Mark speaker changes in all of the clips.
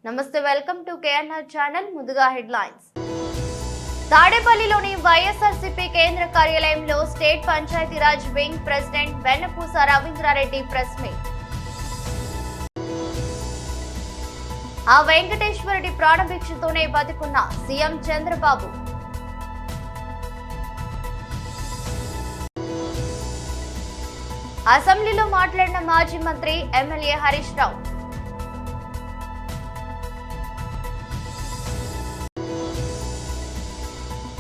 Speaker 1: నమస్తే, welcome to KNR channel. ముందుగా headlines. తాడేపల్లిలోని వైఎస్ఆర్సీపీ కేంద్ర కార్యాలయంలో స్టేట్ పంచాయతీరాజ్ వింగ్ ప్రెసిడెంట్ వెన్నపూస రవీంద్రారెడ్డి ప్రెస్ మీట్. ఆ వెంకటేశ్వరుడి ప్రాణభిక్షతోనే బతికున్న సీఎం చంద్రబాబు. అసెంబ్లీలో మాట్లాడిన మాజీ మంత్రి ఎమ్మెల్యే హరీష్ రావు.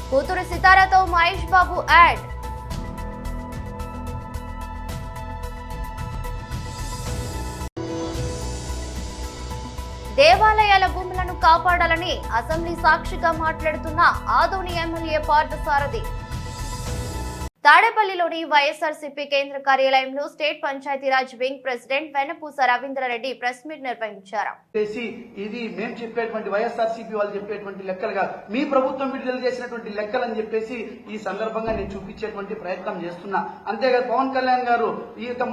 Speaker 1: కూతురు సితారాతో మహేష్ బాబు యాడ్. దేవాలయాల భూములను కాపాడాలని అసెంబ్లీ సాక్షిగా మాట్లాడుతున్న ఆదోని ఎమ్మెల్యే పార్థసారథి. తాడేపల్లిలోని వైఎస్ఆర్సీపీ కేంద్ర కార్యాలయంలో స్టేట్ పంచాయతీరాజ్ వింగ్ ప్రెసిడెంట్ వెన్నపూస రవీంద్రారెడ్డి ప్రెస్ మీట్ నిర్వహించారు.
Speaker 2: ఇది మేము చెప్పేటువంటి వైఎస్ఆర్సీపీ వాళ్ళు చెప్పేటువంటి లెక్కలుగా మీ ప్రభుత్వం విడుదల చేసినటువంటి లెక్కలని చెప్పేసి ఈ సందర్భంగా నేను చూపించేటువంటి ప్రయత్నం చేస్తున్నా. అంతేకాదు పవన్ కళ్యాణ్ గారు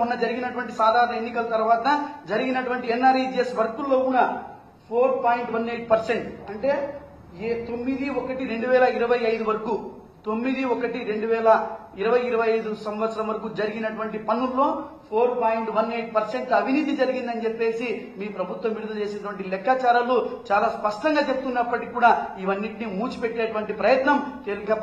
Speaker 2: మొన్న జరిగినటువంటి సాధారణ ఎన్నికల తర్వాత జరిగినటువంటి ఎన్ఆర్ఈజీఎస్ వర్కుల్లో కూడా 4.18% అంటే 9/1/2025 వరకు 9/1/2025 సంవత్సరం వరకు జరిగినటువంటి పన్నుల్లో 4.18% అవినీతి జరిగిందని చెప్పేసి మీ ప్రభుత్వం విడుదల చేసినటువంటి లెక్కాచారాలు చాలా స్పష్టంగా చెప్తున్నప్పటికీ కూడా ఇవన్నింటినీ మూచిపెట్టేటువంటి ప్రయత్నం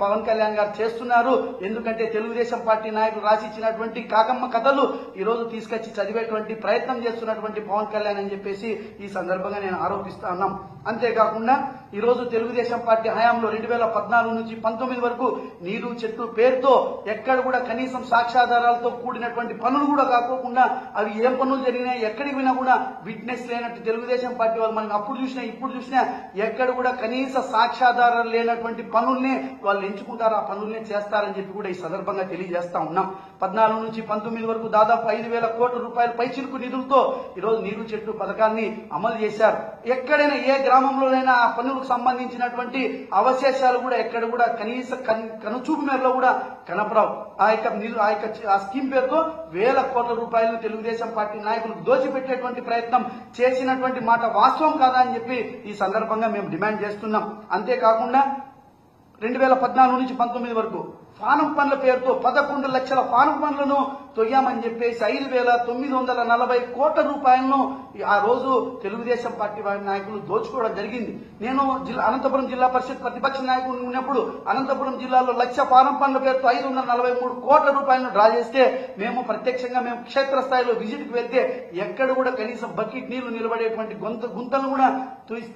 Speaker 2: పవన్ కళ్యాణ్ గారు చేస్తున్నారు. ఎందుకంటే తెలుగుదేశం పార్టీ నాయకులు రాసిచ్చినటువంటి కాకమ్మ కథలు ఈ రోజు తీసుకొచ్చి చదివేటువంటి ప్రయత్నం చేస్తున్నటువంటి పవన్ కళ్యాణ్ అని చెప్పేసి ఈ సందర్భంగా నేను ఆరోపిస్తా ఉన్నాం. అంతేకాకుండా ఈ రోజు తెలుగుదేశం పార్టీ హయాంలో 2014 నుంచి 19 వరకు నీరు చెట్టు పేరుతో ఎక్కడ కూడా కనీసం సాక్ష్యాధారాలతో కూడినటువంటి పనులు కూడా కాకోకుండా అవి ఏం పనులు జరిగినాయి ఎక్కడికి వినా కూడా విట్నెస్ లేనట్టు తెలుగుదేశం పార్టీ వాళ్ళు మనం అప్పుడు చూసినా ఇప్పుడు చూసినా ఎక్కడ కూడా కనీస సాక్ష్యాధారాలు లేనటువంటి పనుల్ని వాళ్ళు ఎంచుకుంటారు, ఆ పనుల్ని చేస్తారని చెప్పి కూడా ఈ సందర్భంగా తెలియజేస్తా ఉన్నాం. 14 నుంచి 19 వరకు దాదాపు 5,000 కోట్ల రూపాయల పైచిలుకు నిధులతో ఈరోజు నీరు చెట్టు పథకాన్ని అమలు చేశారు. ఎక్కడైనా ఏ గ్రామంలోనైనా ఆ పనులకు సంబంధించినటువంటి అవశేషాలు కూడా ఎక్కడ కూడా కనీస కనుచూపు మేరలో కూడా కనపరావు. ఆ స్కీమ్ పేరుతో 1,000 కోట్ల రూపాయలను తెలుగుదేశం పార్టీ నాయకులు దోచిపెట్టేటువంటి ప్రయత్నం చేసినటువంటి మాట వాస్తవం కాదా అని చెప్పి ఈ సందర్భంగా మేము డిమాండ్ చేస్తున్నాం. అంతేకాకుండా 2014 నుంచి 19 వరకు ఫానం పనుల పేరుతో 11 లక్షల ఫానం పనులను తొయ్యామని చెప్పేసి 5,940 కోట్ల రూపాయలను ఆ రోజు తెలుగుదేశం పార్టీ వారి నాయకులు దోచుకోవడం జరిగింది. నేను అనంతపురం జిల్లా పరిషత్ ప్రతిపక్ష నాయకుడు ఉన్నప్పుడు అనంతపురం జిల్లాలో 1,00,000 ఫారం పనుల పేరుతో 543 కోట్ల రూపాయలను డ్రా చేస్తే మేము ప్రత్యక్షంగా క్షేత్రస్థాయిలో విజిట్కి వెళ్తే ఎక్కడ కూడా కనీసం బకెట్ నీళ్లు నిలబడేటువంటి గుంతలు కూడా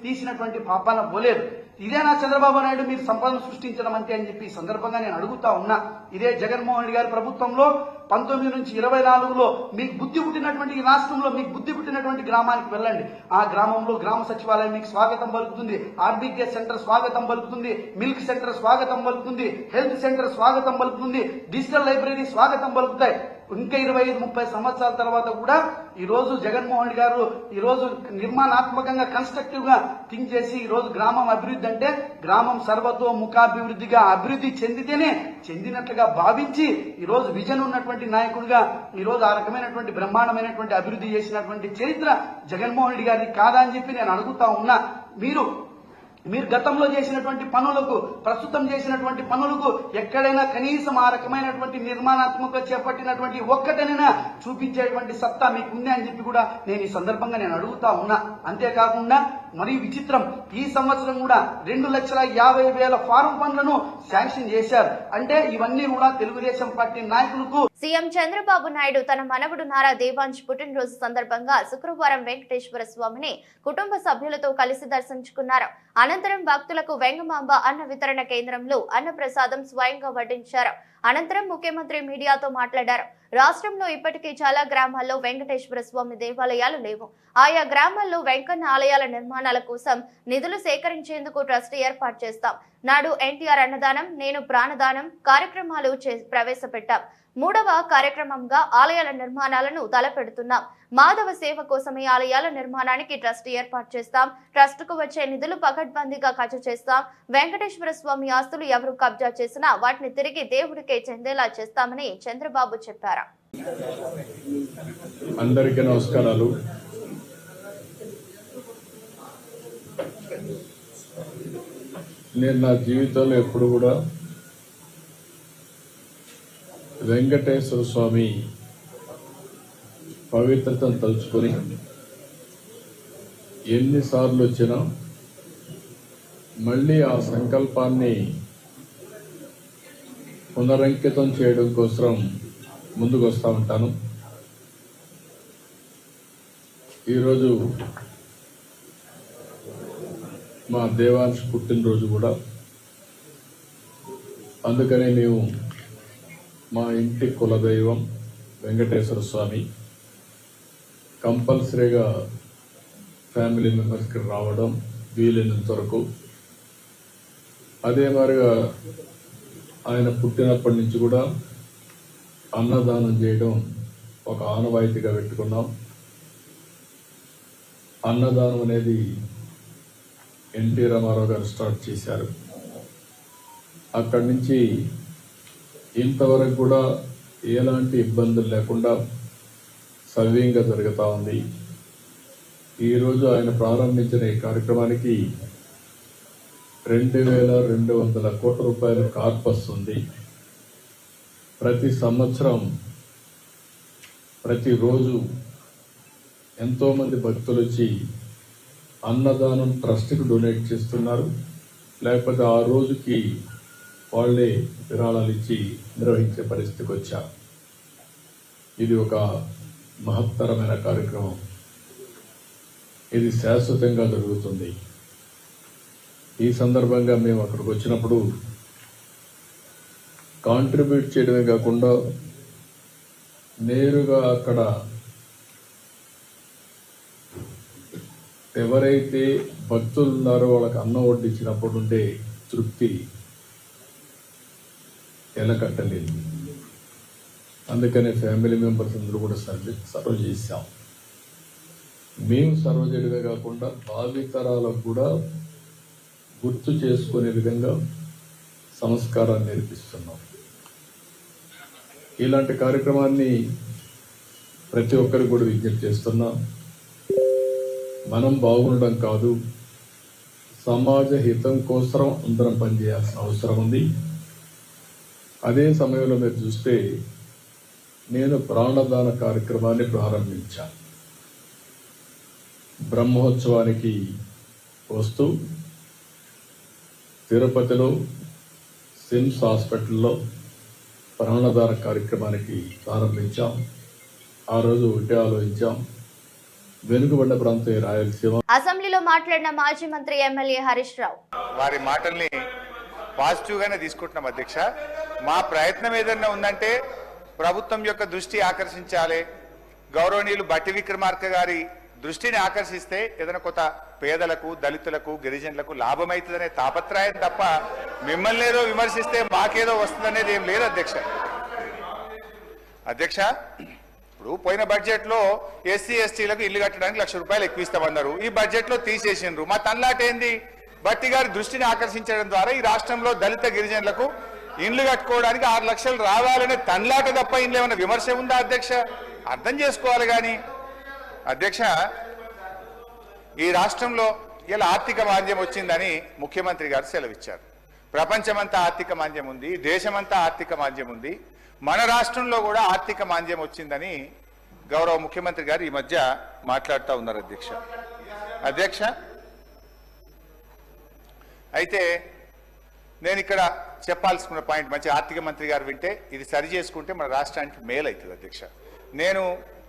Speaker 2: తీసినటువంటి పాపాన పోలేదు. ఇదేనా చంద్రబాబు నాయుడు మీరు సంపదను సృష్టించడం అంటే అని చెప్పి ఈ సందర్భంగా నేను అడుగుతా ఉన్నా. ఇదే జగన్మోహన్ రెడ్డి గారి ప్రభుత్వంలో 19 నుంచి 24లో మీకు బుద్ధి పుట్టినటువంటి ఈ రాష్ట్రంలో మీకు బుద్ధి పుట్టినటువంటి గ్రామానికి వెళ్ళండి. ఆ గ్రామంలో గ్రామ సచివాలయం మీకు స్వాగతం పలుకుతుంది, ఆర్బీకే సెంటర్ స్వాగతం పలుకుతుంది, మిల్క్ సెంటర్ స్వాగతం పలుకుతుంది, హెల్త్ సెంటర్ స్వాగతం పలుకుతుంది, డిజిటల్ లైబ్రరీ స్వాగతం పలుకుతాయి. ఇంకా 25-30 సంవత్సరాల తర్వాత కూడా ఈ రోజు జగన్మోహన్ రెడ్డి గారు ఈ రోజు నిర్మాణాత్మకంగా కన్స్ట్రక్టివ్ గా థింక్ చేసి ఈ రోజు గ్రామం అభివృద్ధి అంటే గ్రామం సర్వతోముఖాభివృద్ధిగా అభివృద్ధి చెందితేనే చెందినట్లుగా భావించి ఈ రోజు విజన్ ఉన్నటువంటి నాయకుడిగా ఈ రోజు ఆ రకమైనటువంటి బ్రహ్మాండమైనటువంటి అభివృద్ధి చేసినటువంటి చరిత్ర జగన్మోహన్ రెడ్డి గారిది కాదా అని చెప్పి నేను అడుగుతా ఉన్నా. మీరు గతంలో చేసినటువంటి పనులకు ప్రస్తుతం చేసినటువంటి పనులకు ఎక్కడైనా కనీసం ఆ రకమైనటువంటి నిర్మాణాత్మక చేపట్టినటువంటి ఒక్కటనైనా చూపించేటువంటి సత్తా మీకుంది అని చెప్పి కూడా నేను ఈ సందర్భంగా నేను అడుగుతా ఉన్నా. అంతేకాకుండా మరీ విచిత్రం, ఈ సంవత్సరం కూడా 2,50,000 ఫారం పనులను శాంక్షన్ చేశారు. అంటే ఇవన్నీ కూడా తెలుగుదేశం పార్టీ నాయకులకు
Speaker 1: సీఎం చంద్రబాబు నాయుడు తన మనవడు నారా దేవాంశ్ పుట్టినరోజు సందర్భంగా శుక్రవారం వెంకటేశ్వర స్వామిని కుటుంబ సభ్యులతో కలిసి దర్శించుకున్నారు. అనంతరం భక్తులకు వెంగమాంబ అన్న వితరణ కేంద్రంలో అన్నప్రసాదం స్వయంగా వడ్డించారు. అనంతరం ముఖ్యమంత్రి మీడియాతో మాట్లాడారు. రాష్ట్రంలో ఇప్పటికీ చాలా గ్రామాల్లో వెంకటేశ్వర స్వామి దేవాలయాలు లేవు. ఆయా గ్రామాల్లో వెంకన్న ఆలయాల నిర్మాణాల కోసం నిధులు సేకరించేందుకు ట్రస్ట్ ఏర్పాటు చేస్తాం. నాడు ఎన్టీఆర్ అన్నదానం, నేను ప్రాణదానం కార్యక్రమాలు ప్రవేశపెట్టాం. 3వ కార్యక్రమంగా ఆలయాల నిర్మాణాలను తలపెడుతున్నాం. మాధవ సేవ కోసమే ఆలయాల నిర్మాణానికి ట్రస్ట్ ఏర్పాటు చేస్తాం. ట్రస్ట్ కు వచ్చే నిధులు పకడ్బందీగా ఖర్చు చేస్తాం. వెంకటేశ్వర స్వామి ఆస్తులు ఎవరు కబ్జా చేసినా వాటిని తిరిగి దేవుడికే చెందేలా చేస్తామని చంద్రబాబు చెప్పారు.
Speaker 3: అందరికీ నమస్కారాలు. నేను నా జీవితంలో ఎప్పుడు కూడా వెంకటేశ్వర స్వామి పవిత్రతను తలుచుకొని ఎన్నిసార్లు వచ్చినా మళ్ళీ ఆ సంకల్పాన్ని పునరంకితం చేయడం కోసం ముందుకు వస్తూ ఉంటాను. ఈరోజు మా దేవాంశ్ పుట్టినరోజు కూడా, అందుకనే మేము మా ఇంటి కులదైవం వెంకటేశ్వర స్వామి కంపల్సరీగా ఫ్యామిలీ మెంబర్స్కి రావడం వీలైనంత వరకు. అదే మాదిరిగా ఆయన పుట్టినప్పటి నుంచి కూడా అన్నదానం చేయడం ఒక ఆనవాయితీగా పెట్టుకున్నాం. అన్నదానం అనేది ఎన్టీ రామారావు గారు స్టార్ట్ చేశారు. అక్కడి నుంచి ఇంతవరకు కూడా ఎలాంటి ఇబ్బందులు లేకుండా సవ్యంగా జరుగుతూ ఉంది. ఈరోజు ఆయన ప్రారంభించిన ఈ కార్యక్రమానికి 2,200 కోట్ల రూపాయల కార్పస్ ఉంది. ప్రతి సంవత్సరం ప్రతిరోజు ఎంతోమంది భక్తులు వచ్చి అన్నదానం ట్రస్ట్కి డొనేట్ చేస్తున్నారు, లేకపోతే ఆ రోజుకి వాళ్ళే విరాళాలు ఇచ్చి నిర్వహించే పరిస్థితికి వచ్చారు. ఇది ఒక మహత్తరమైన కార్యక్రమం. ఇది శాశ్వతంగా జరుగుతుంది. ఈ సందర్భంగా మేము అక్కడికి వచ్చినప్పుడు కాంట్రిబ్యూట్ చేయడమే కాకుండా నేరుగా అక్కడ ఎవరైతే భక్తులు ఉన్నారో వాళ్ళకి అన్నం వడ్డించినప్పుడు ఉండే తృప్తి ఎలకట్టలేదు. అందుకనే ఫ్యామిలీ మెంబర్స్ అందరూ కూడా సర్వ్ చేశాం. మేము సర్వ్ చేయడమే కాకుండా భావితరాలకు కూడా గుర్తు చేసుకునే విధంగా సంస్కారాన్ని నేర్పిస్తున్నాం. ఇలాంటి కార్యక్రమాన్ని ప్రతి ఒక్కరికి కూడా విజ్ఞప్తి చేస్తున్నాం. మనం బాగుండడం కాదు, సమాజ హితం కోసం అందరం పనిచేయాల్సిన అవసరం ఉంది. అదే సమయంలో మీరు చూస్తే నేను ప్రాణదాన కార్యక్రమాన్ని ప్రారంభించాను. బ్రహ్మోత్సవానికి వస్తూ తిరుపతిలో సిమ్స్ హాస్పిటల్లో ప్రాణదాన కార్యక్రమానికి ప్రారంభించాం. ఆ రోజు ఒకటే ఆలోచించాం, వెనుకబడ్డ ప్రాంతం రాయలసీమ.
Speaker 1: అసెంబ్లీలో మాట్లాడిన మాజీ మంత్రి ఎమ్మెల్యే హరీష్ రావు
Speaker 4: వారి మాటల్ని పాజిటివ్ గానే తీసుకుంటున్నాం అధ్యక్ష. మా ప్రయత్నం ఏదన్నా ఉందంటే ప్రభుత్వం యొక్క దృష్టి ఆకర్షించాలి, గౌరవనీయులు బట్టి విక్రమార్క గారి దృష్టిని ఆకర్షిస్తే ఏదైనా కొత్త పేదలకు, దళితులకు, గిరిజనులకు లాభమవుతుందనే తాపత్రయం తప్ప మిమ్మల్ని ఏదో విమర్శిస్తే మాకేదో వస్తుందనేది ఏం లేదు అధ్యక్ష. అధ్యక్ష, ఇప్పుడు పోయిన బడ్జెట్ లో ఎస్సీ ఎస్టీలకు ఇల్లు కట్టడానికి 1,00,000 రూపాయలు ఎక్కువ ఇస్తామన్నారు. ఈ బడ్జెట్ లో తీసేసిండ్రు. మా తన్లాట ఏంది? బట్టి గారి దృష్టిని ఆకర్షించడం ద్వారా ఈ రాష్ట్రంలో దళిత గిరిజనులకు ఇండ్లు కట్టుకోవడానికి 6 లక్షలు రావాలనే తన్లాట తప్ప ఇంట్లో ఏమైనా విమర్శ ఉందా అధ్యక్ష? అర్థం చేసుకోవాలి. కానీ అధ్యక్ష, ఈ రాష్ట్రంలో ఇలా ఆర్థిక మాంద్యం వచ్చిందని ముఖ్యమంత్రి గారు సెలవిచ్చారు. ప్రపంచమంతా ఆర్థిక మాంద్యం ఉంది, దేశమంతా ఆర్థిక మాంద్యం ఉంది, మన రాష్ట్రంలో కూడా ఆర్థిక మాంద్యం వచ్చిందని గౌరవ ముఖ్యమంత్రి గారు ఈ మధ్య మాట్లాడుతూ ఉన్నారు అధ్యక్ష. అధ్యక్ష, అయితే నేను ఇక్కడ చెప్పాల్సుకున్న పాయింట్, మంచి ఆర్థిక మంత్రి గారు వింటే ఇది సరి చేసుకుంటే మన రాష్ట్రానికి మేలు అవుతుంది అధ్యక్ష. నేను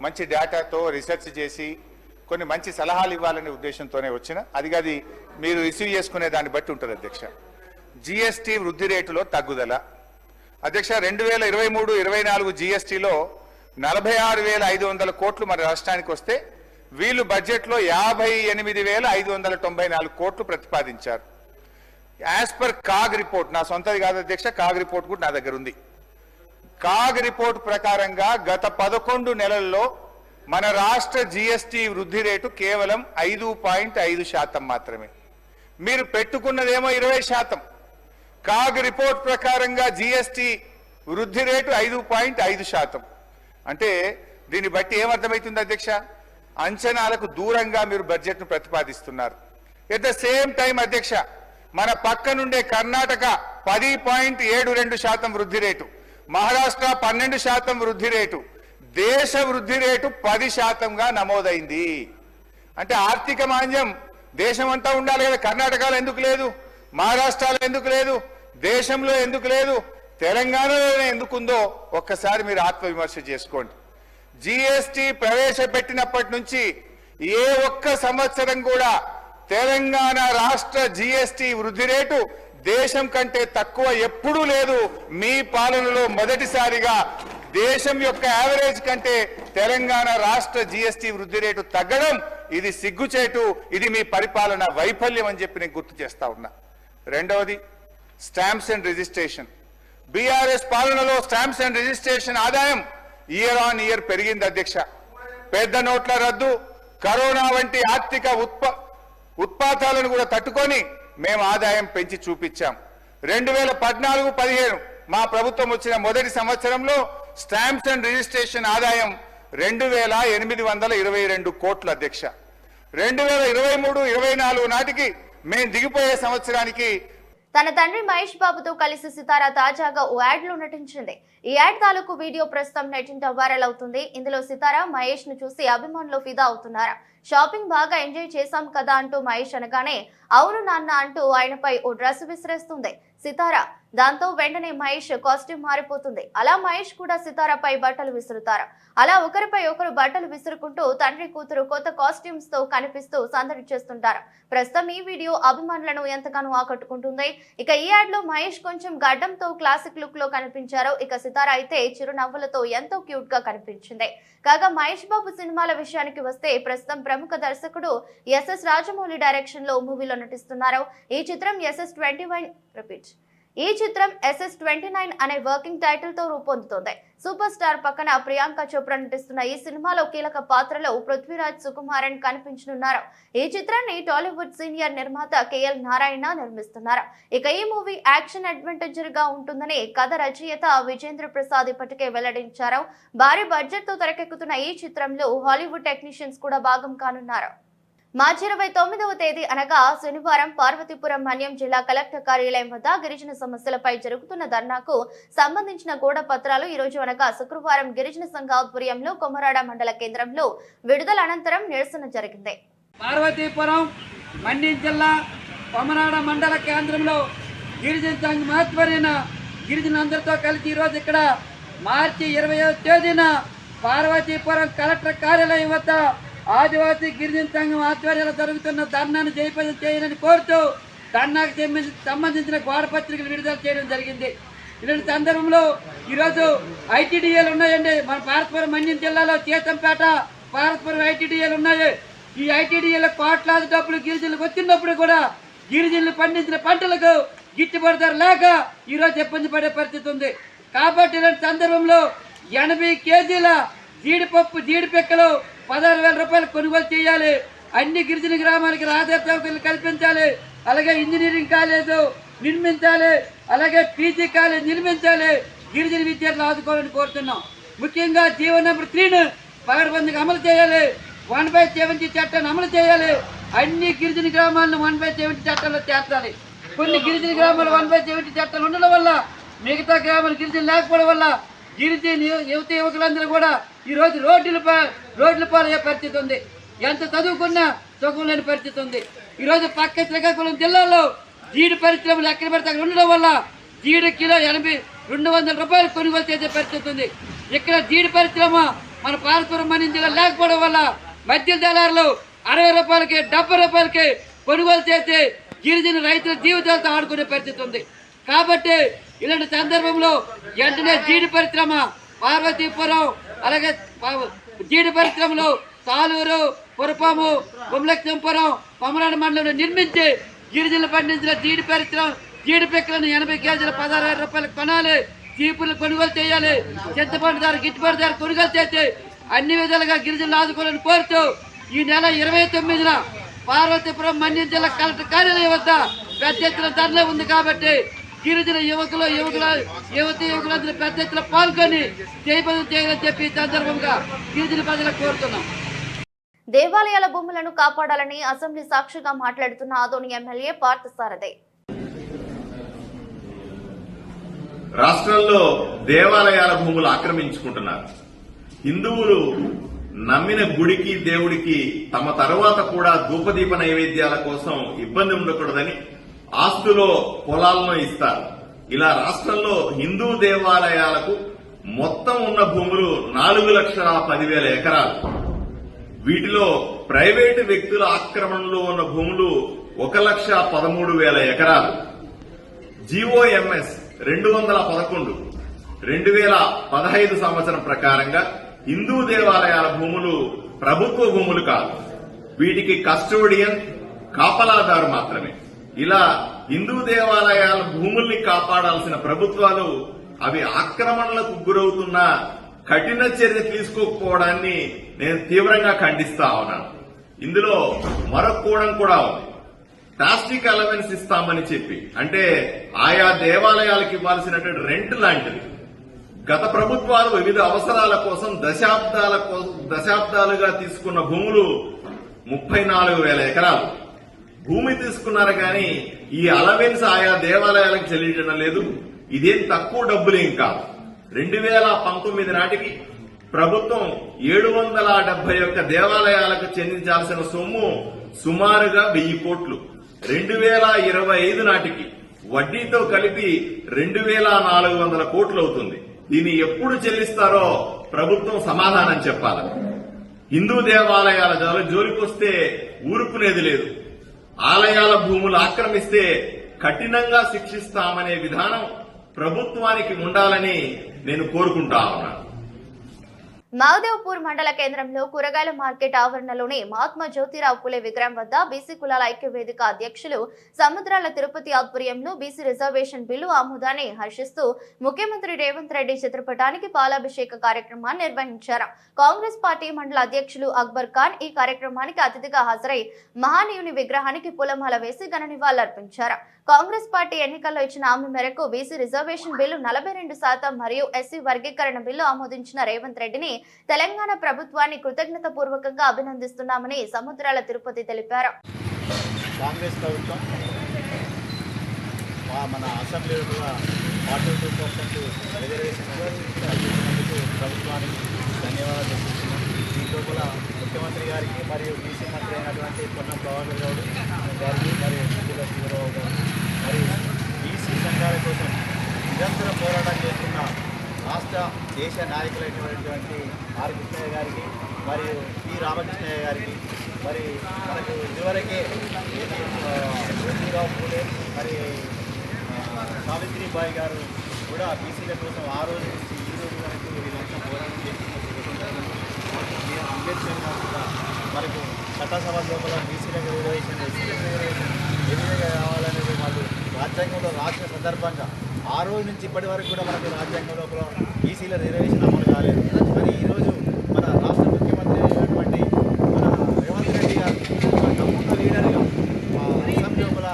Speaker 4: మంచి డేటాతో రీసెర్చ్ చేసి కొన్ని మంచి సలహాలు ఇవ్వాలనే ఉద్దేశంతోనే వచ్చిన, అది మీరు రిసీవ్ చేసుకునే దాన్ని బట్టి ఉంటుంది అధ్యక్ష. జిఎస్టీ వృద్ధి రేటులో తగ్గుదల అధ్యక్ష. 2023-24 జిఎస్టీలో 46,500 కోట్లు మన రాష్ట్రానికి వస్తే వీళ్ళు బడ్జెట్లో 58,594 కోట్లు ప్రతిపాదించారు. యాజ్ పర్ కాగ్ రిపోర్ట్, నా సొంతది కాదు అధ్యక్ష, కాగ్ రిపోర్ట్ కూడా నా దగ్గర ఉంది. కాగ్ రిపోర్ట్ ప్రకారంగా గత 11 నెలల్లో మన రాష్ట్ర జిఎస్టీ వృద్ధి రేటు కేవలం 5.5% మాత్రమే. మీరు పెట్టుకున్నదేమో 20%. కాగ్ రిపోర్ట్ ప్రకారంగా జిఎస్టీ వృద్ధి రేటు 5.5%. అంటే దీన్ని బట్టి ఏమర్థమవుతుంది అధ్యక్ష? అంచనాలకు దూరంగా మీరు బడ్జెట్ను ప్రతిపాదిస్తున్నారు. ఎట్ ద సేమ్ టైం అధ్యక్ష, మన పక్కనుండే కర్ణాటక 10.72% వృద్ధి రేటు, మహారాష్ట్ర 12% వృద్ధి రేటు, దేశ వృద్ధి రేటు 10%గా నమోదైంది. అంటే ఆర్థిక మాంద్యం దేశమంతా ఉండాలి కదా, కర్ణాటకలో ఎందుకు లేదు, మహారాష్ట్రలో ఎందుకు లేదు, దేశంలో ఎందుకు లేదు, తెలంగాణలోనే ఎందుకుందో ఒక్కసారి మీరు ఆత్మవిమర్శ చేసుకోండి. జీఎస్టీ ప్రవేశపెట్టినప్పటి నుంచి ఏ ఒక్క సంవత్సరం కూడా తెలంగాణ రాష్ట్ర జీఎస్టీ వృద్ధి రేటు దేశం కంటే తక్కువ ఎప్పుడూ లేదు. మీ పాలనలో మొదటిసారిగా దేశం యొక్క యావరేజ్ కంటే తెలంగాణ రాష్ట్ర జీఎస్టీ వృద్ధి రేటు తగ్గడం ఇది సిగ్గుచేటు, ఇది మీ పరిపాలన వైఫల్యం అని చెప్పి నేను గుర్తు చేస్తా ఉన్నా. రెండవది స్టాంప్స్ అండ్ రిజిస్ట్రేషన్. బీఆర్ఎస్ పాలనలో స్టాంప్స్ అండ్ రిజిస్ట్రేషన్ ఆదాయం ఇయర్ ఆన్ ఇయర్ పెరిగింది అధ్యక్ష. పెద్ద నోట్ల రద్దు, కరోనా వంటి ఆర్థిక ఉత్పాతాలను కూడా తట్టుకొని మేము ఆదాయం పెంచి చూపించాం. 2014-15 మా ప్రభుత్వం వచ్చిన మొదటి సంవత్సరంలో స్టాంప్స్ అండ్ రిజిస్ట్రేషన్ ఆదాయం 2822 కోట్లు అధ్యక్ష. 2023-24 నాటికి మేము దిగిపోయే సంవత్సరానికి
Speaker 1: తన తండ్రి మహేష్ బాబుతో కలిసి సితారా తాజాగా ఓ యాడ్ లో నటించింది. ఈ యాడ్ తాలూకు వీడియో ప్రస్తుతం నెట్టింట వైరల్ అవుతుంది. ఇందులో సితారా మహేష్ ను చూసి అభిమానులు ఫిదా అవుతున్నారు. షాపింగ్ బాగా ఎంజాయ్ చేశాం కదా అంటూ మహేష్ అనగానే అవును నాన్న అంటూ ఆయనపై ఓ డ్రెస్ విసిరేస్తుంది సితారా. దాంతో వెంటనే మహేష్ కాస్ట్యూమ్ మారిపోతుంది. అలా మహేష్ కూడా సితారాపై బట్టలు విసురుతారు. అలా ఒకరిపై ఒకరు బట్టలు విసురుకుంటూ తండ్రి కూతురు కొత్త కాస్ట్యూమ్స్ తో కనిపిస్తూ సందడి చేస్తుంటారు. ప్రస్తుతం ఈ వీడియో అభిమానులను ఎంతగానో ఆకట్టుకుంటుంది. ఇక ఈ యాడ్ లో మహేష్ కొంచెం గడ్డంతో క్లాసిక్ లుక్ లో కనిపించారు. ఇక సితారా అయితే చిరునవ్వులతో ఎంతో క్యూట్ గా కనిపించింది. కాగా మహేష్ బాబు సినిమాల విషయానికి వస్తే ప్రస్తుతం ప్రముఖ దర్శకుడు ఎస్ఎస్ రాజమౌళి డైరెక్షన్ లో మూవీలో నటిస్తున్నారు. ఈ చిత్రం SS29 అనే వర్కింగ్ టైటిల్ తో రూపొందుతోంది. సూపర్ స్టార్ పక్కన ప్రియాంక చోప్రా నటిస్తున్న ఈ సినిమాలో కీలక పాత్రలో పృథ్వీరాజ్ సుకుమారన్ కనిపించనున్నారు. ఈ చిత్రాన్ని టాలీవుడ్ సీనియర్ నిర్మాత KL నారాయణ నిర్మిస్తున్నారు. ఇక ఈ మూవీ యాక్షన్ అడ్వెంచర్ గా ఉంటుందని కథ రచయిత విజేంద్ర ప్రసాద్ ఇప్పటికే వెల్లడించారు. భారీ బడ్జెట్ తో తెరకెక్కుతున్న ఈ చిత్రంలో హాలీవుడ్ టెక్నీషియన్స్ కూడా భాగం కానున్నారు. మార్చి 29వ తేదీ అనగా శనివారం పార్వతీపురం మన్యం జిల్లా కలెక్టర్ కార్యాలయం వద్ద గిరిజన సమస్యలపై జరుగుతున్న ధర్నాకు సంబంధించిన గోడ పత్రాలు ఈ రోజు అనగా శుక్రవారం గిరిజన సంఘ ఆధ్వర్యంలో కొమరాడ మండల కేంద్రంలో విడుదల అనంతరం నిరసన జరిగింది.
Speaker 5: పార్వతీపురం మన్యం జిల్లా కొమరాడ మండల కేంద్రంలో గిరిజన సంఘం ఆధ్వర్యాన గిరిజనులందరితో కలిసి ఈరోజు ఇక్కడ మార్చి 20వ తేదీన పార్వతీపురం కలెక్టర్ కార్యాలయం వద్ద ఆదివాసీ గిరిజన సంఘం ఆధ్వర్యంలో జరుగుతున్న ధర్నాను జయప్రదం చేయాలని కోరుతూ ధర్నాకు సంబంధించిన గోడ పత్రికలు విడుదల చేయడం జరిగింది. ఇలాంటి సందర్భంలో ఈరోజు ఐటీడీఏలు ఉన్నాయండి. మన పార్వతీపురం మన్యం జిల్లాలో చేతంపేట పార్వతీపురం ఐటీడీఏలు ఉన్నాయి. ఈ ఐటీడీఏల కోట్లాది డబ్బులు గిరిజనులకు వచ్చినప్పుడు కూడా గిరిజనులు పండించిన పంటలకు గిట్టుబాటు ధర లేక ఈరోజు ఇబ్బంది పడే పరిస్థితి ఉంది. కాబట్టి ఇలాంటి సందర్భంలో 80 కేజీల జీడిపప్పు జీడిపెక్కలు 16,000 రూపాయలు కొనుగోలు చేయాలి. అన్ని గిరిజన గ్రామాలకి రహదారి సౌకర్యాలు కల్పించాలి. అలాగే ఇంజనీరింగ్ కాలేజు నిర్మించాలి. అలాగే పీజీ కాలేజ్ నిర్మించాలి. గిరిజన విద్యార్థులు ఆదుకోవాలని కోరుతున్నాం. ముఖ్యంగా జీవో నెంబర్ 3ను పగడబందిగా అమలు చేయాలి. 1/70 చట్టాన్ని అమలు చేయాలి. అన్ని గిరిజన గ్రామాలను 1/70 చట్టాల్లో చేర్చాలి. కొన్ని గిరిజన గ్రామాలు 1/70 చట్టాలు ఉండడం వల్ల మిగతా గ్రామాలు గిరిజన లేకపోవడం వల్ల గిరిజన యువకులందరూ కూడా ఈరోజు రోడ్ల పాలయ్యే పరిస్థితి ఉంది. ఎంత చదువుకున్నా సుఖం లేని పరిస్థితి ఉంది. ఈరోజు పక్క శ్రీకాకుళం జిల్లాలో జీడి పరిశ్రమలు ఎక్కడ పడితే అక్కడ ఉండడం వల్ల జీడి కిలో 200 రూపాయలు కొనుగోలు చేసే పరిస్థితి ఉంది. ఇక్కడ జీడి పరిశ్రమ మన పార్వతీపురం మన్యం జిల్లా లేకపోవడం వల్ల మధ్య దళారులు 60 రూపాయలకి 70 రూపాయలకి కొనుగోలు చేసి గిరిజన రైతుల జీవితాలతో ఆడుకునే పరిస్థితి ఉంది. కాబట్టి ఇలాంటి సందర్భంలో వెంటనే జీడి పరిశ్రమ పార్వతీపురం అలాగే జీడి పరిశ్రమలు తాలూరు పురపాము గుమలక్ష్మపురం కొమరాడ మండలంలో నిర్మించి గిరిజనులు పండించిన జీడి పెక్కలను 80 కేజీల 16,000 రూపాయలు కొనాలి. చీపులు కొనుగోలు చేయాలి. చింతపండు ధర గిట్టుబాటు ధర కొనుగోలు చేసి అన్ని విధాలుగా గిరిజనులు ఆదుకోవాలని కోరుతూ ఈ నెల 29న పార్వతీపురం మన్యం జిల్లా కలెక్టర్ కార్యాలయం వద్ద పెద్ద ఎత్తున ధర్నా ఉంది. కాబట్టి గిరిజన యువకులందరూ పెద్ద ఎత్తున పాల్గొని జయప్రదం చేయాలని చెప్పి సందర్భంగా గిరిజన ప్రజలకు కోరుతున్నాం.
Speaker 1: దేవాలయాల భూములను కాపాడాలని అసెంబ్లీ సాక్షిగా మాట్లాడుతున్న ఆదోని ఎమ్మెల్యే పార్థసారథి
Speaker 6: రాష్ట్రంలో దేవాలయాల భూములు ఆక్రమించుకుంటున్నారు. హిందువులు నమ్మిన గుడికి దేవుడికి తమ తరువాత కూడా ధూపదీప నైవేద్యాల కోసం ఇబ్బంది ఉండకూడదని ఆస్తులో పొలాలను ఇస్తారు. ఇలా రాష్ట్రంలో హిందూ దేవాలయాలకు మొత్తం ఉన్న భూములు 4,10,000 ఎకరాలు. వీటిలో ప్రైవేటు వ్యక్తుల ఆక్రమణలో ఉన్న భూములు 1,13,000 ఎకరాలు. జీఓఎంఎస్ 211 2015 సంవత్సరం ప్రకారంగా హిందూ దేవాలయాల భూములు ప్రభుత్వ భూములు కాదు. వీటికి కస్టోడియన్, కాపలాదారు మాత్రమే. ఇలా హిందూ దేవాలయాల భూముల్ని కాపాడాల్సిన ప్రభుత్వాలు అవి ఆక్రమణలకు గురవుతున్న కఠిన చర్య తీసుకోకపోవడాన్ని నేను తీవ్రంగా ఖండిస్తా ఉన్నాను. ఇందులో మరొక కోణం కూడా ఉంది. ప్లాస్టిక్ అలవెన్స్ ఇస్తామని చెప్పి, అంటే ఆయా దేవాలయాలకు ఇవ్వాల్సినటువంటి రెంట్ లాంటిది గత ప్రభుత్వాలు వివిధ అవసరాల కోసం దశాబ్దాలుగా తీసుకున్న భూములు 34,000 ఎకరాలు భూమి తీసుకున్నారు. కానీ ఈ అలవెన్స్ ఆయా దేవాలయాలకు చెల్లించడం లేదు. ఇదేం తక్కువ డబ్బులేం కాదు. 2019 నాటికి ప్రభుత్వం 771 దేవాలయాలకు చెల్లించాల్సిన సొమ్ము సుమారుగా 1,000 కోట్లు. 2025 నాటికి వడ్డీతో కలిపి 2,400 కోట్లు అవుతుంది. దీన్ని ఎప్పుడు చెల్లిస్తారో ప్రభుత్వం సమాధానం చెప్పాలి. హిందూ దేవాలయాల జోలికొస్తే ఊరుకునేది లేదు. ఆలయాల భూములు ఆక్రమిస్తే కఠినంగా శిక్షిస్తామనే విధానం ప్రభుత్వానికి ఉండాలని నేను కోరుకుంటా ఉన్నాను.
Speaker 1: మహదేవ్పూర్ మండల కేంద్రంలో కూరగాయల మార్కెట్ ఆవరణలోని మహాత్మా జ్యోతిరావు పులే విగ్రహం వద్ద బీసీ కులాల ఐక్య వేదిక అధ్యక్షులు సముద్రాల తిరుపతి ఆధ్వర్యంలో బీసీ రిజర్వేషన్ బిల్లు ఆమోదాన్ని హర్షిస్తూ ముఖ్యమంత్రి రేవంత్ రెడ్డి చిత్రపటానికి పాలాభిషేక కార్యక్రమాన్ని నిర్వహించారు. కాంగ్రెస్ పార్టీ మండల అధ్యక్షులు అక్బర్ ఖాన్ ఈ కార్యక్రమానికి అతిథిగా హాజరై మహానీయుని విగ్రహానికి పూలమాల వేసి ఘన నివాళులర్పించారు. కాంగ్రెస్ పార్టీ ఎన్నికల్లో ఇచ్చిన హామీ మేరకు బీసీ రిజర్వేషన్ బిల్లు 42% మరియు ఎస్సీ వర్గీకరణ బిల్లు ఆమోదించిన రేవంత్ రెడ్డిని తెలంగాణ ప్రభుత్వాన్ని కృతజ్ఞత పూర్వకంగా అభినందిస్తున్నామని సముద్రాల తిరుపతి తెలిపారు.
Speaker 7: కాంగ్రెస్ ప్రభుత్వం మన అసెంబ్లీలో 42% రిజర్వేషన్ కల్పించినందుకు ప్రభుత్వానికి ధన్యవాదాలు తెలుపుతున్నాం. దీంట్లో కూడా ముఖ్యమంత్రి గారికి మరియు బీసీ మంత్రి అయినటువంటి పొన్నం ప్రభాకర్ గౌడ్ గారికి మరియు శివరావు గారు మరియు బీసీ సంఘాల కోసం నిరంతరం పోరాటం చేస్తున్న రాష్ట్ర దేశ నాయకులైనటువంటి ఆర్ కృష్ణయ్య గారికి మరియు పి రామకృష్ణయ్య గారికి మరి మనకు ఇదివరకే జ్యోతిరావు పూలే మరి సావిత్రిబాయి గారు కూడా బీసీల కోసం ఆ రోజు నుంచి ఈ రోజు వరకు వీళ్ళంతా పోరాటం చేస్తున్న మనకు చట్టసభ లోపల బీసీలకు రిజర్వేషన్ ఎస్సీలకు రిజర్వేషన్ ఏ విధంగా కావాలనేది వాళ్ళు రాజ్యాంగంలో రాసిన సందర్భంగా ఆ రోజు నుంచి ఇప్పటి వరకు కూడా మనకు రాజ్యాంగం లోపల బీసీల రిజర్వేషన్ అమలు కాలేదు. మరి ఈరోజు మన రాష్ట్ర ముఖ్యమంత్రి అయినటువంటి మన రేవంత్ రెడ్డి గారు నమ్మక లీడర్గా అసెంబ్లీ లోపల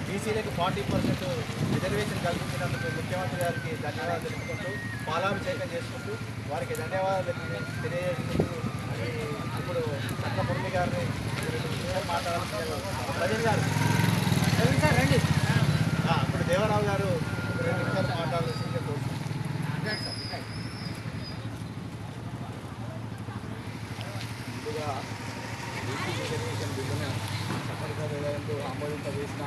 Speaker 7: బీసీలకు 40% రిజర్వేషన్ కల్పించినందుకు ముఖ్యమంత్రి గారికి ధన్యవాదాలు తెలుపుకుంటూ పాలాభిషేకం చేసుకుంటూ వారికి ధన్యవాదాలు తెలియజేసుకుంటూ ఇప్పుడు చక్క మురళి గారిని మాట్లాడాల్సిన ప్రజలు గారు రండి ఇప్పుడు దేవరావు గారు 2 నిమిషాలు మాట్లాడాల్సిందే కోరుతున్నాను. ముందుగా బీసీ రిజర్వేషన్ బిల్లును చట్టసభ విధానంలో ఆమోదింపజేసిన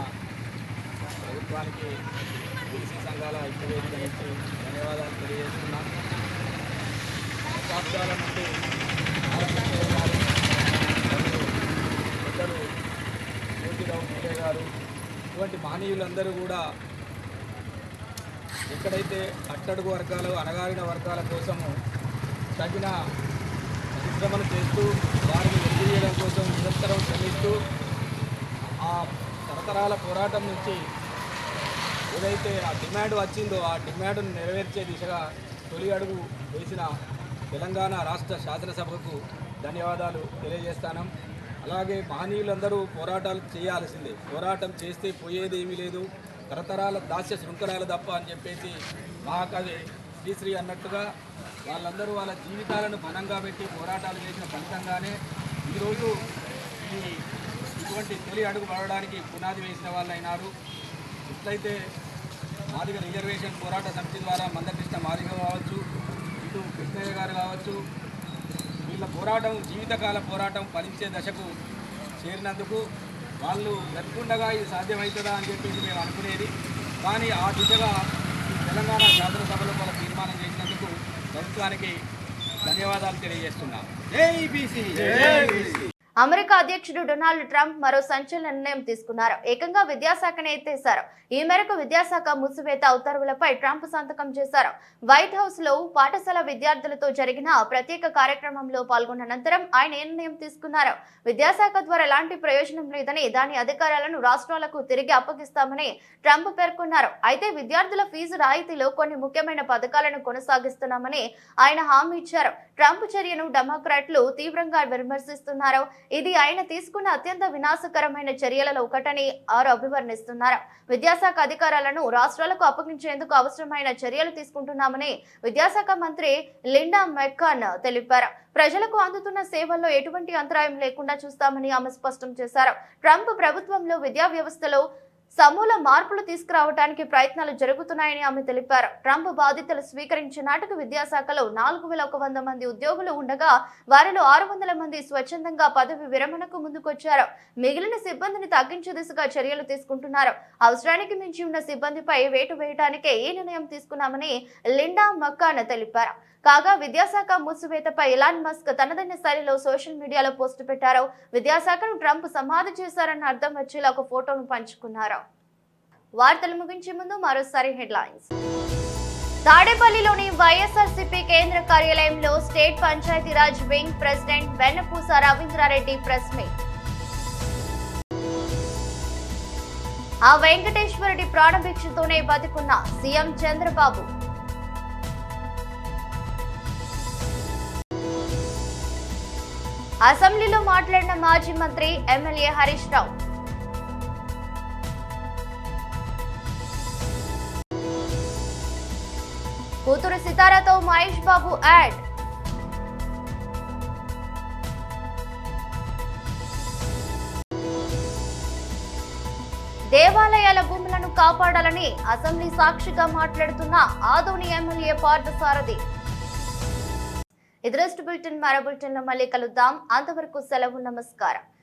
Speaker 7: ప్రభుత్వానికి బీసీ సంఘాల ఐక్యవేదిక నుంచి ధన్యవాదాలు తెలియజేస్తున్నాం. దశాబ్దాల నుండి పెద్దలు జ్యోతిరావు పూలే గారు ఇటువంటి మహనీయులందరూ కూడా ఎక్కడైతే అట్టడుగు వర్గాలు అణగారిన వర్గాల కోసము తగిన పరిశ్రమలు చేస్తూ వారిని వెలివేయడం కోసం నిరంతరం శ్రమిస్తూ ఆ తరతరాల పోరాటం నుంచి ఏదైతే ఆ డిమాండ్ వచ్చిందో ఆ డిమాండ్ను నెరవేర్చే దిశగా తొలి అడుగు వేసిన తెలంగాణ రాష్ట్ర శాసనసభకు ధన్యవాదాలు తెలియజేస్తాను. అలాగే మహనీయులందరూ పోరాటాలు చేయాల్సిందే, పోరాటం చేస్తే పోయేది ఏమీ లేదు, తరతరాల దాస్య శృంఖలాలు తప్ప అని చెప్పేసి మహాకవి శ్రీశ్రీ అన్నట్టుగా వాళ్ళందరూ వాళ్ళ జీవితాలను బలంగా పెట్టి పోరాటాలు చేసిన ఫలితంగానే ఈరోజు ఇటువంటి తొలి అడుగు పడడానికి పునాది వేసిన వాళ్ళు అయినారు. ఎట్లయితే
Speaker 8: మాదిగ రిజర్వేషన్ పోరాట సమితి ద్వారా మందకృష్ణ మాదిగ కావచ్చు, ఇటు కృష్ణయ్య గారు కావచ్చు, వీళ్ళ పోరాటం జీవితకాల పోరాటం ఫలించే దశకు చేరినందుకు వాళ్ళు బ్రతికుండగా ఇది సాధ్యమవుతుందా అని చెప్పేసి మేము అనుకునేది. కానీ ఆ దిశగా తెలంగాణ శాసనసభలో వాళ్ళ తీర్మానం చేసినందుకు ప్రభుత్వానికి ధన్యవాదాలు తెలియజేస్తున్నాం. జై బీసీ.
Speaker 1: అమెరికా అధ్యక్షుడు డొనాల్డ్ ట్రంప్ మరో సంచలన నిర్ణయం తీసుకున్నారు. ఏకంగా విద్యాశాఖనే ఎత్తేశారు. ఈ మేరకు విద్యాశాఖ మూసివేత ఉత్తర్వులపై ట్రంప్ సంతకం చేశారు. వైట్ హౌస్ లో పాఠశాల విద్యార్థులతో జరిగిన ప్రత్యేక కార్యక్రమంలో పాల్గొన్న అనంతరం ఆయన నిర్ణయం తీసుకున్నారు. విద్యాశాఖ ద్వారా ఎలాంటి ప్రయోజనం లేదని, దాని అధికారాలను రాష్ట్రాలకు తిరిగి అప్పగిస్తామని ట్రంప్ పేర్కొన్నారు. అయితే విద్యార్థుల ఫీజు రాయితీలో కొన్ని ముఖ్యమైన పథకాలను కొనసాగిస్తున్నామని ఆయన హామీ ఇచ్చారు. ట్రంప్ చర్యను డెమోక్రాట్లు తీవ్రంగా విమర్శిస్తున్నారు. ఇది ఆయన తీసుకున్న అత్యంత వినాశకరమైన చర్యలలో ఒకటని వారు అభివర్ణిస్తున్నారు. విద్యాశాఖ అధికారాలను రాష్ట్రాలకు అప్పగించేందుకు అవసరమైన చర్యలు తీసుకుంటున్నామని విద్యాశాఖ మంత్రి లిండా మెక్కాన్ తెలిపారు. ప్రజలకు అందుతున్న సేవల్లో ఎటువంటి అంతరాయం లేకుండా చూస్తామని ఆమె స్పష్టం చేశారు. ట్రంప్ ప్రభుత్వంలో విద్యా వ్యవస్థలో సమూల మార్పులు తీసుకురావడానికి ప్రయత్నాలు జరుగుతున్నాయని ఆమె తెలిపారు. ట్రంప్ బాధ్యతలు స్వీకరించిన నాటికి విద్యాశాఖలో 4100 మంది ఉద్యోగులు ఉండగా వారిలో 600 మంది స్వచ్ఛందంగా పదవి విరమణకు ముందుకొచ్చారు. మిగిలిన సిబ్బందిని తగ్గించే దిశగా చర్యలు తీసుకుంటున్నారు. అవసరానికి మించి ఉన్న సిబ్బందిపై వేటు వేయడానికే ఈ నిర్ణయం తీసుకున్నామని లిండా మక్కాన్ తెలిపారు. కాగా విద్యాశాఖ మూసివేతపై ఎలాన్ మస్క్ తనదైన శైలిలో సోషల్ మీడియాలో పోస్టు పెట్టారు. విద్యాశాఖను ట్రంప్ సమాధి చేశారన్న అర్థం వచ్చేలా ఒక ఫోటోను పంచుకున్నారు. వార్తలు ముగించే ముందు మరోసారి హెడ్లైన్స్. తాడేపల్లిలోని వైఎస్ఆర్సీపీ కేంద్ర కార్యాలయంలో స్టేట్ పంచాయతీరాజ్ వింగ్ ప్రెసిడెంట్ వెన్నపూస రవీంద్రారెడ్డి ప్రెస్ మీట్. ఆ వెంకటేశ్వరుడి ప్రాణభిక్షతోనే బతుకున్న సీఎం చంద్రబాబు. అసెంబ్లీలో మాట్లాడిన మాజీ మంత్రి ఎమ్మెల్యే హరీష్ రావు. కూతురు సితారాతో మహేష్ బాబు యాడ్. దేవాలయాల భూములను కాపాడాలని అసెంబ్లీ సాక్షిగా మాట్లాడుతున్న ఆదోని ఎమ్మెల్యే పార్థసారథి. ఇది బులెటిన్. మరో బులెటిన్ లో మళ్ళీ కలుద్దాం. అంతవరకు సెలవు. నమస్కారం.